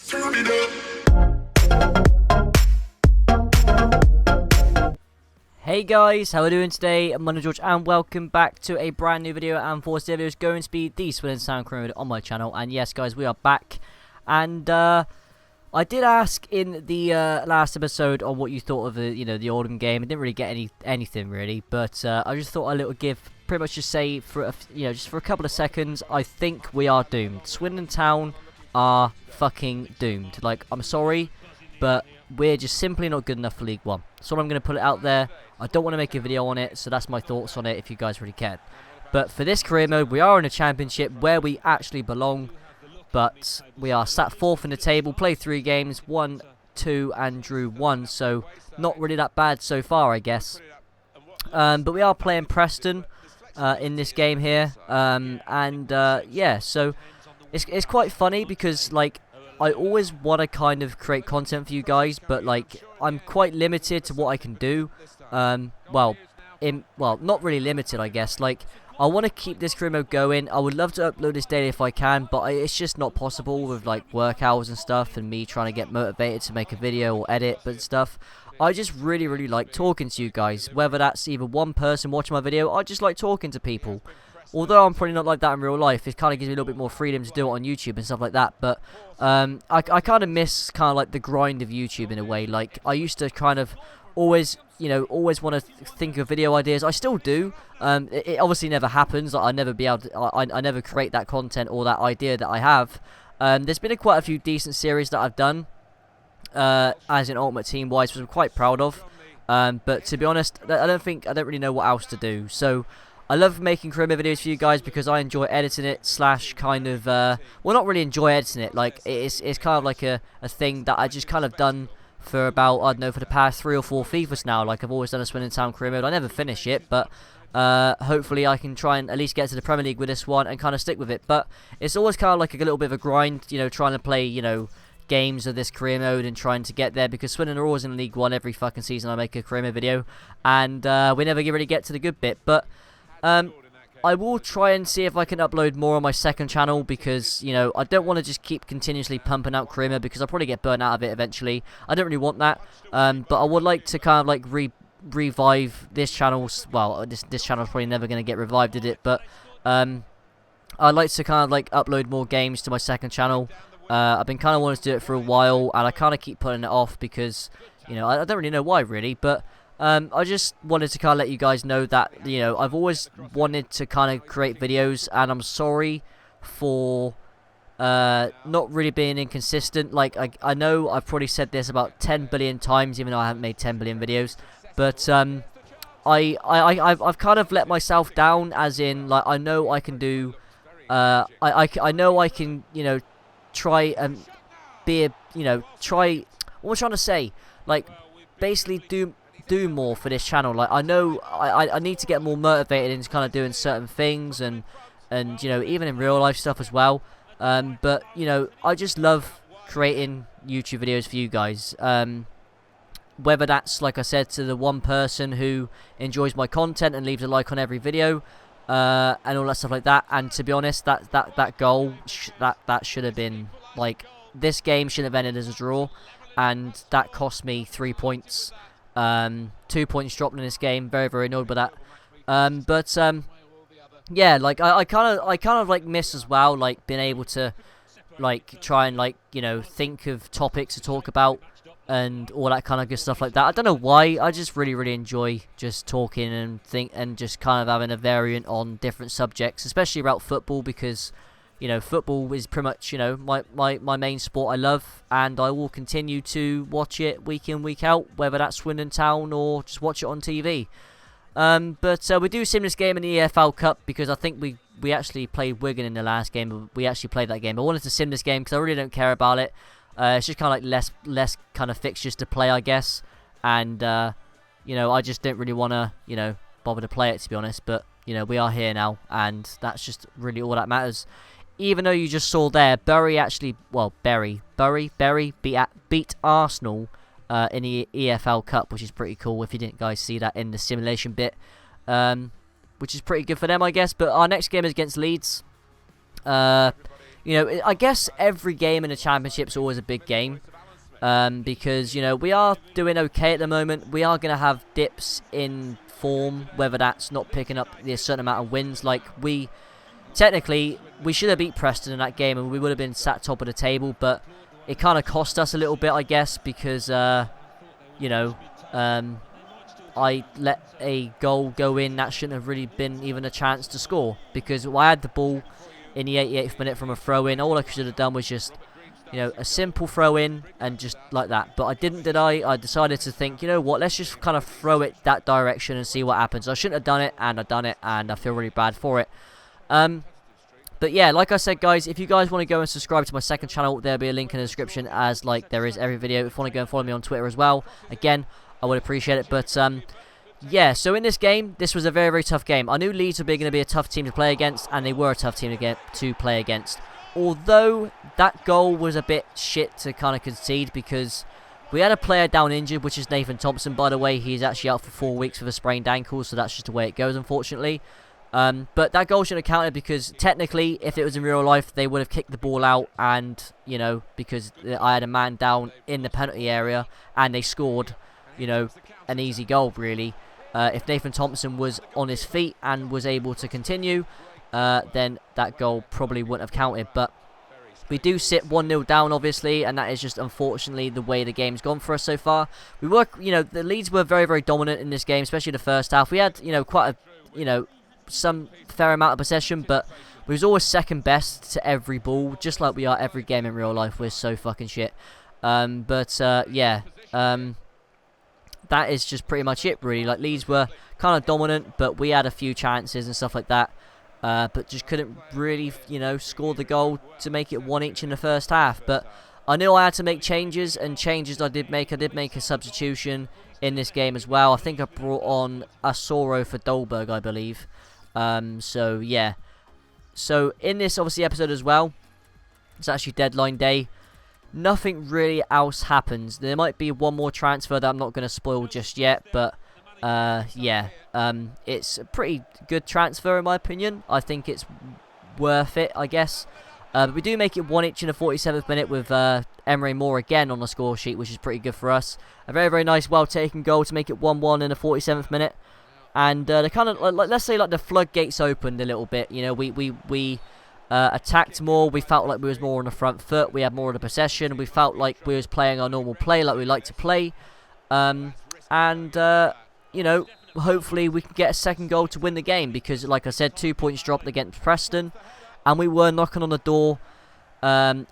Hey guys, how are we doing today? I'm George and welcome back to a brand new video, and for this video is going to be the Swindon Sound Crew on my channel. And yes guys, we are back, and I did ask in the last episode on what you thought of the Oldham game. I didn't really get anything really, but I just thought a little pretty much just say for just for a couple of seconds, I think we are doomed. Swindon Town are fucking doomed. Like, I'm sorry, but we're just simply not good enough for League One. So I'm going to put it out there. I don't want to make a video on it, so that's my thoughts on it if you guys really care. But for this career mode, we are in a championship where we actually belong. But we are sat 4th in the table, played 3 games, won 2 and drew 1. So not really that bad so far, I guess. But we are playing Preston in this game here. Yeah, so it's quite funny because, like, I always want to kind of create content for you guys, but like I'm quite limited to what I can do. Well, not really limited, I guess. Like, I want to keep this career mode going. I would love to upload this daily if I can, but it's just not possible with like work hours and stuff, and me trying to get motivated to make a video or edit but stuff. I just really like talking to you guys, whether that's either one person watching my video. I just like talking to people. Although I'm probably not like that in real life, it kind of gives me a little bit more freedom to do it on YouTube and stuff like that. But I kind of miss kind of like the grind of YouTube in a way. Like, I used to kind of always want to think of video ideas. I still do. It obviously never happens. I never be able to, I never create that content or that idea that I have. There's been quite a few decent series that I've done, as in Ultimate Team wise, which I'm quite proud of. But to be honest, I don't really know what else to do. So I love making career mode videos for you guys because I enjoy editing it, / kind of, well, not really enjoy editing it, like, it's kind of like a thing that I just kind of done for about, I don't know, for the past 3 or 4 FIFAs now. Like, I've always done a Swindon Town career mode. I never finish it, but hopefully I can try and at least get to the Premier League with this one and kind of stick with it. But it's always kind of like a little bit of a grind, trying to play, games of this career mode and trying to get there, because Swindon are always in League One every fucking season I make a career mode video, and we never really get to the good bit. But I will try and see if I can upload more on my second channel, because, I don't want to just keep continuously pumping out career mode, because I'll probably get burnt out of it eventually. I don't really want that, but I would like to kind of like revive this channel. Well, this channel's probably never going to get revived, did it? But I'd like to kind of like upload more games to my second channel. I've been kind of wanting to do it for a while, and I kind of keep putting it off because, I don't really know why really, but I just wanted to kind of let you guys know that, I've always wanted to kind of create videos, and I'm sorry for not really being inconsistent. Like, I know I've probably said this about 10 billion times, even though I haven't made 10 billion videos, but I've kind of let myself down, as in, like, I know I can do, I know I can, try and be a, try, what am I trying to say, like, basically do more for this channel. Like, I know I need to get more motivated into kind of doing certain things, and even in real life stuff as well. But I just love creating YouTube videos for you guys. Whether that's, like I said, to the one person who enjoys my content and leaves a like on every video, and all that stuff like that. And to be honest, that goal that should have been, like, this game shouldn't have ended as a draw, and that cost me 3 points. 2 points dropped in this game. Very annoyed by that. Yeah, like, I kind of like miss as well, like, being able to, like, try and, like, think of topics to talk about and all that kind of good stuff like that. I don't know why, I just really enjoy just talking and just kind of having a variant on different subjects, especially about football, because football is pretty much, my main sport I love, and I will continue to watch it week in, week out, whether that's Swindon Town or just watch it on TV. But we do sim this game in the EFL Cup, because I think we actually played Wigan in the last game. We actually played that game. I wanted to sim this game because I really don't care about it. It's just kind of like less kind of fixtures to play, I guess. And, I just don't really want to, bother to play it, to be honest. But, we are here now, and that's just really all that matters. Even though you just saw there, Bury actually, well, Bury beat Arsenal in the EFL Cup, which is pretty cool if you didn't guys see that in the simulation bit, which is pretty good for them, I guess. But our next game is against Leeds. you know, I guess every game in the Championship is always a big game. Because, you know, we are doing okay at the moment. We are going to have dips in form, whether that's not picking up the certain amount of wins. Like, technically, we should have beat Preston in that game and we would have been sat top of the table, but it kind of cost us a little bit, I guess, because, you know, I let a goal go in that shouldn't have really been even a chance to score, because I had the ball in the 88th minute from a throw-in. All I should have done was just, you know, a simple throw-in and just like that. But I didn't, did I? I decided to think, you know what, let's just kind of throw it that direction and see what happens. I shouldn't have done it, and I've done it, and I feel really bad for it. But yeah, like I said, guys, if you guys want to go and subscribe to my second channel, there'll be a link in the description, as like there is every video. If you want to go and follow me on Twitter as well, again, I would appreciate it. But yeah, so in this game, this was a very, very tough game. I knew Leeds were going to be a tough team to play against, and they were a tough team to play against. Although that goal was a bit shit to kind of concede, because we had a player down injured, which is Nathan Thompson, by the way. He's actually out for 4 weeks with a sprained ankle, so that's just the way it goes, unfortunately. But that goal shouldn't have counted, because technically, if it was in real life, they would have kicked the ball out, and, you know, because I had a man down in the penalty area, and they scored, you know, an easy goal, really. If Nathan Thompson was on his feet and was able to continue, then that goal probably wouldn't have counted. But we do sit 1-0 down, obviously, and that is just unfortunately the way the game's gone for us so far. We were, you know, the Leeds were very, very dominant in this game, especially the first half. We had, you know, quite a, you know, some fair amount of possession, but we was always second best to every ball, just like we are every game in real life. We're so fucking shit. Yeah. That is just pretty much it, really. Like, Leeds were kind of dominant, but we had a few chances and stuff like that. But just couldn't really, you know, score the goal to make it 1 each in the first half. But I knew I had to make changes, and changes I did make. I did make a substitution in this game as well. I think I brought on Asoro for Dolberg, I believe. So, yeah. So, in this, obviously, episode as well, it's actually deadline day. Nothing really else happens. There might be one more transfer that I'm not going to spoil just yet, but yeah, it's a pretty good transfer in my opinion. I think it's worth it, I guess. But we do make it 1 each in the 47th minute with Emre Moore again on the score sheet, which is pretty good for us. A very, very nice, well-taken goal to make it 1-1 in the 47th minute. And the kind of, like, let's say, like, the floodgates opened a little bit. You know, we attacked more. We felt like we was more on the front foot. We had more of the possession. We felt like we was playing our normal play, like we like to play. You know, hopefully we can get a second goal to win the game, because, like I said, 2 points dropped against Preston, and we were knocking on the door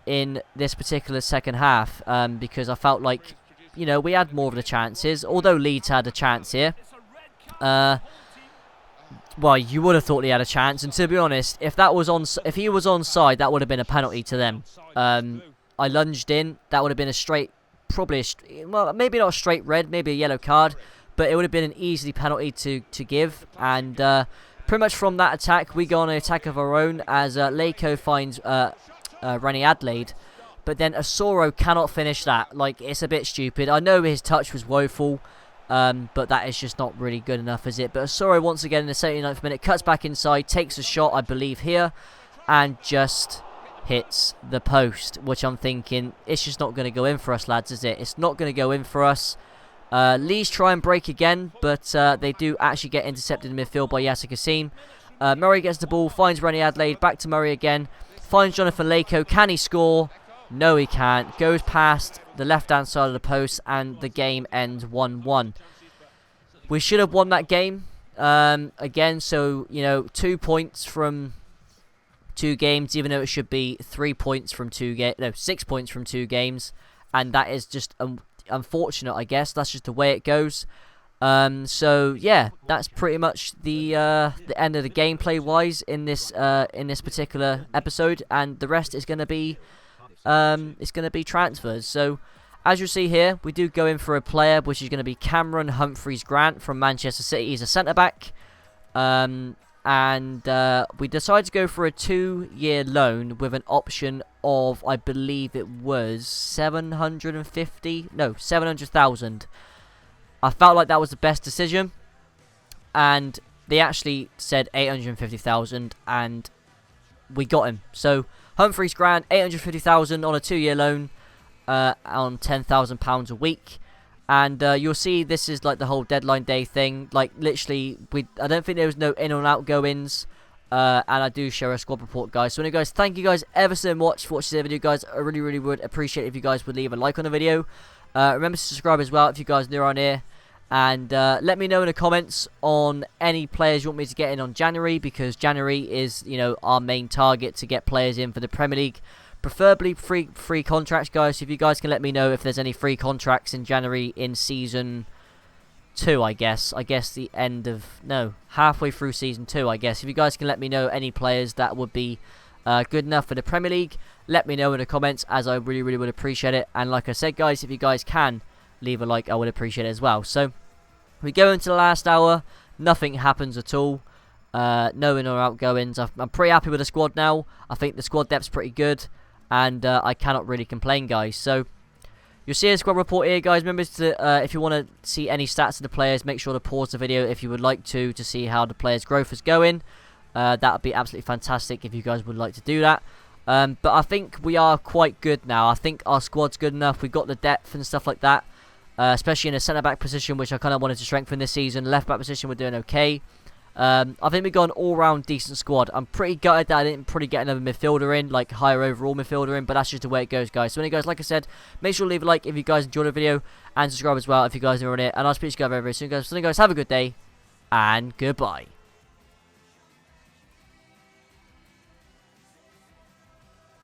in this particular second half, because I felt like, you know, we had more of the chances, although Leeds had a chance here. Well, you would have thought he had a chance, and to be honest, if he was onside, that would have been a penalty to them. I lunged in, that would have been a straight, well, maybe not a straight red, maybe a yellow card, but it would have been an easy penalty to give. And pretty much from that attack, we go on an attack of our own, as Leko finds Rennie Adelaide, but then Asoro cannot finish that. Like, it's a bit stupid. I know his touch was woeful, but that is just not really good enough, is it? But Asoro, once again, in the 79th minute, cuts back inside, takes a shot, I believe, here, and just hits the post, which I'm thinking, it's just not going to go in for us, lads, is it? It's not going to go in for us. Leeds try and break again, but they do actually get intercepted in midfield by Yasser Kassim. Murray gets the ball, finds Rennie Adelaide, back to Murray again, finds Jonathan Leko. Can he score? No, he can't. Goes past the left-hand side of the post, and the game ends 1-1. We should have won that game again. So, you know, 2 points from 2 games, even though it should be 3 points from 6 points from 2 games, and that is just unfortunate, I guess. That's just the way it goes. So yeah, that's pretty much the end of the gameplay wise in this particular episode, and the rest is going to be transfers. So as you see here, we do go in for a player, which is going to be Cameron Humphreys-Grant from Manchester City. He's a centre back, and we decided to go for a 2-year loan with an option of, I believe it was 700,000. I felt like that was the best decision, and they actually said 850,000, and we got him. So Humphreys grand, 850,000 on a 2-year loan, on £10,000 a week. And you'll see this is like the whole deadline day thing. Like literally, I don't think there was no in or out goings. And I do share a squad report, guys. So anyway, guys, thank you guys ever so much for watching the video, guys. I really would appreciate it if you guys would leave a like on the video. Remember to subscribe as well if you guys are new around here. And let me know in the comments on any players you want me to get in on January, because January is, you know, our main target to get players in for the Premier League. Preferably free contracts, guys. So if you guys can let me know if there's any free contracts in January in season 2, I guess the end of, no, halfway through season 2, I guess. If you guys can let me know any players that would be good enough for the Premier League, let me know in the comments, as I really would appreciate it. And like I said, guys, if you guys can leave a like, I would appreciate it as well. So we go into the last hour, nothing happens at all. No in or outgoings. I'm pretty happy with the squad now. I think the squad depth's pretty good, and I cannot really complain, guys. So you'll see a squad report here, guys. Remember to, if you want to see any stats of the players, make sure to pause the video if you would like to see how the players' growth is going. That would be absolutely fantastic if you guys would like to do that. But I think we are quite good now. I think our squad's good enough. We've got the depth and stuff like that. Especially in a centre-back position, which I kind of wanted to strengthen this season. Left-back position, we're doing okay. I think we've got an all-round decent squad. I'm pretty gutted that I didn't probably get another midfielder in, like higher overall midfielder in, but that's just the way it goes, guys. So anyway, guys, like I said, make sure to leave a like if you guys enjoyed the video, and subscribe as well if you guys are on it. And I'll speak to you guys very soon, guys. So anyway, guys, have a good day, and goodbye.